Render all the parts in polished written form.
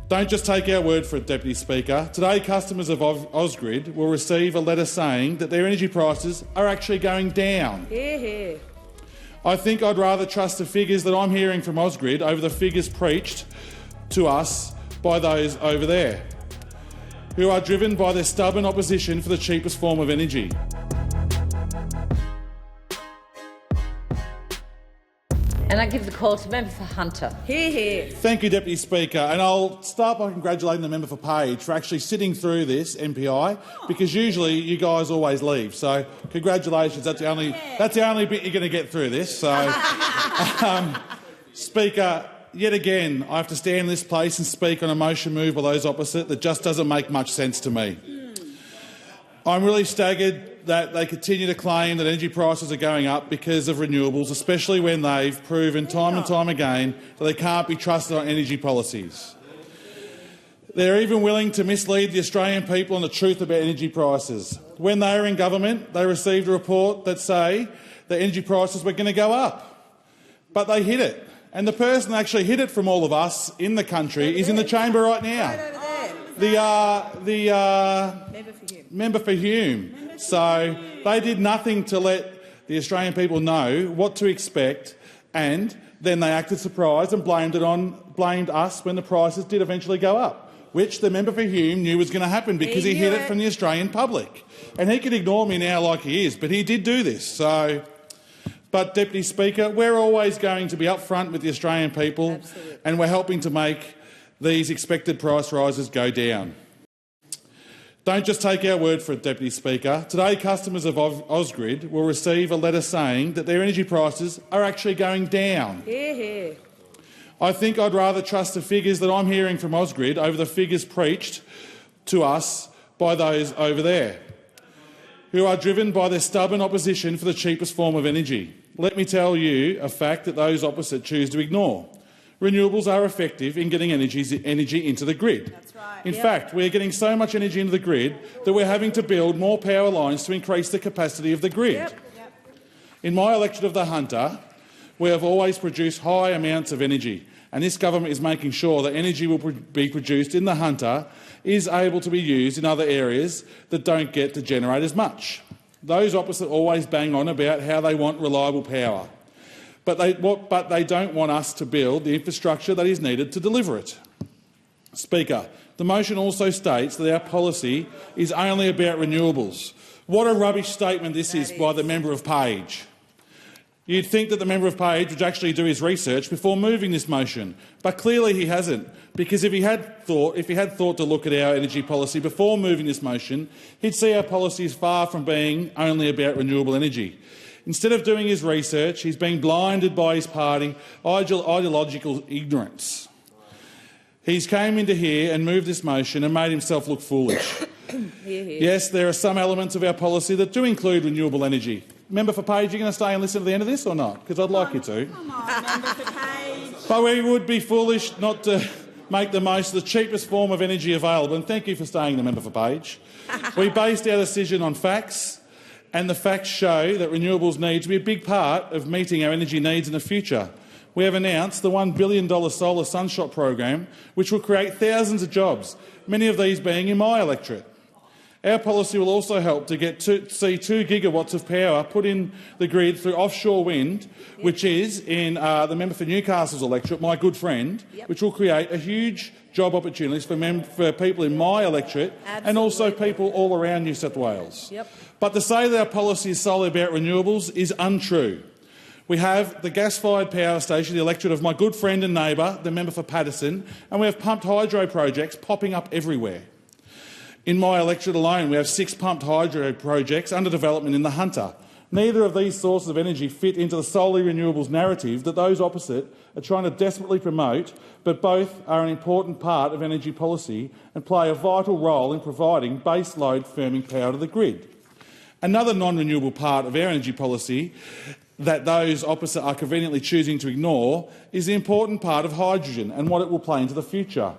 Don't just take our word for it, Deputy Speaker. Today, customers of Ausgrid will receive a letter saying that their energy prices are actually going down. Hear, hear. I think I'd rather trust the figures that I'm hearing from Ausgrid over the figures preached to us by those over there, who are driven by their stubborn opposition for the cheapest form of energy. And I give the call to member for Hunter. Hear, hear. Thank you, Deputy Speaker. And I'll start by congratulating the member for Page for actually sitting through this MPI, because usually you guys always leave. So congratulations. That's the only bit you're going to get through this. So, Speaker, yet again, I have to stand in this place and speak on a motion moved by those opposite that just doesn't make much sense to me. I'm really staggered that they continue to claim that energy prices are going up because of renewables, especially when they've proven time and time again that they can't be trusted on energy policies. They're even willing to mislead the Australian people on the truth about energy prices. When they were in government, they received a report that say that energy prices were going to go up, but they hid it. And the person that actually hid it from all of us in the country is in the chamber right now. Member for Hume. So they did nothing to let the Australian people know what to expect, and then they acted surprised and blamed us when the prices did eventually go up, which the member for Hume knew was going to happen because he hid it from the Australian public. And he can ignore me now like he is, but he did do this. So, but, Deputy Speaker, we're always going to be upfront with the Australian people. Absolutely. And we're helping to make these expected price rises go down. Don't just take our word for it, Deputy Speaker. Today, customers of Ausgrid will receive a letter saying that their energy prices are actually going down. Hear, hear. I think I'd rather trust the figures that I'm hearing from Ausgrid over the figures preached to us by those over there, who are driven by their stubborn opposition for the cheapest form of energy. Let me tell you a fact that those opposite choose to ignore. Renewables are effective in getting energy into the grid. That's right. In fact, we're getting so much energy into the grid that we're having to build more power lines to increase the capacity of the grid. In my electorate of the Hunter, we have always produced high amounts of energy, and this government is making sure that energy will be produced in the Hunter is able to be used in other areas that don't get to generate as much. Those opposite always bang on about how they want reliable power, but they don't want us to build the infrastructure that is needed to deliver it. Speaker, the motion also states that our policy is only about renewables. What a rubbish statement this is by the member of Page. You'd think that the member of Page would actually do his research before moving this motion, but clearly he hasn't, because if he had thought to look at our energy policy before moving this motion, he'd see our policy is far from being only about renewable energy. Instead of doing his research, he's being blinded by his party ideological ignorance. He's came into here and moved this motion and made himself look foolish. Yes, there are some elements of our policy that do include renewable energy. Member for Page, are you going to stay and listen to the end of this or not? Because I'd like you to. Come on, member for Page. But we would be foolish not to make the most of the cheapest form of energy available. And thank you for staying, the member for Page. We based our decision on facts, and the facts show that renewables need to be a big part of meeting our energy needs in the future. We have announced the $1 billion solar sunshot program, which will create thousands of jobs, many of these being in my electorate. Our policy will also help to see 2 gigawatts of power put in the grid through offshore wind, which is in the member for Newcastle's electorate, my good friend, which will create a huge job opportunities for people in my electorate and also people all around New South Wales. But to say that our policy is solely about renewables is untrue. We have the gas-fired power station, the electorate of my good friend and neighbour, the member for Paterson, and we have pumped hydro projects popping up everywhere. In my electorate alone, we have 6 pumped hydro projects under development in the Hunter. Neither of these sources of energy fit into the solely renewables narrative that those opposite are trying to desperately promote, but both are an important part of energy policy and play a vital role in providing base load firming power to the grid. Another non-renewable part of our energy policy that those opposite are conveniently choosing to ignore is the important part of hydrogen and what it will play into the future.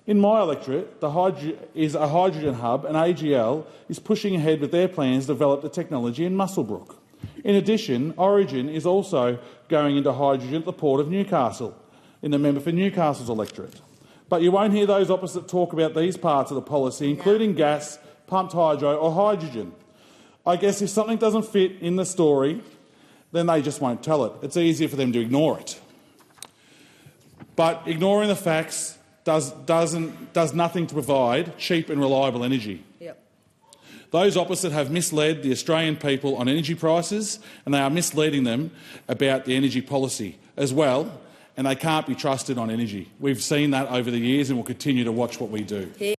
In my electorate, is a hydrogen hub, and AGL is pushing ahead with their plans to develop the technology in Muswellbrook. In addition, Origin is also going into hydrogen at the Port of Newcastle, in the member for Newcastle's electorate. But you won't hear those opposite talk about these parts of the policy, including gas, pumped hydro or hydrogen. I guess if something doesn't fit in the story, then they just won't tell it. It's easier for them to ignore it. But ignoring the facts does nothing to provide cheap and reliable energy. Yep. Those opposite have misled the Australian people on energy prices, and they are misleading them about the energy policy as well, and they can't be trusted on energy. We've seen that over the years and we'll continue to watch what we do.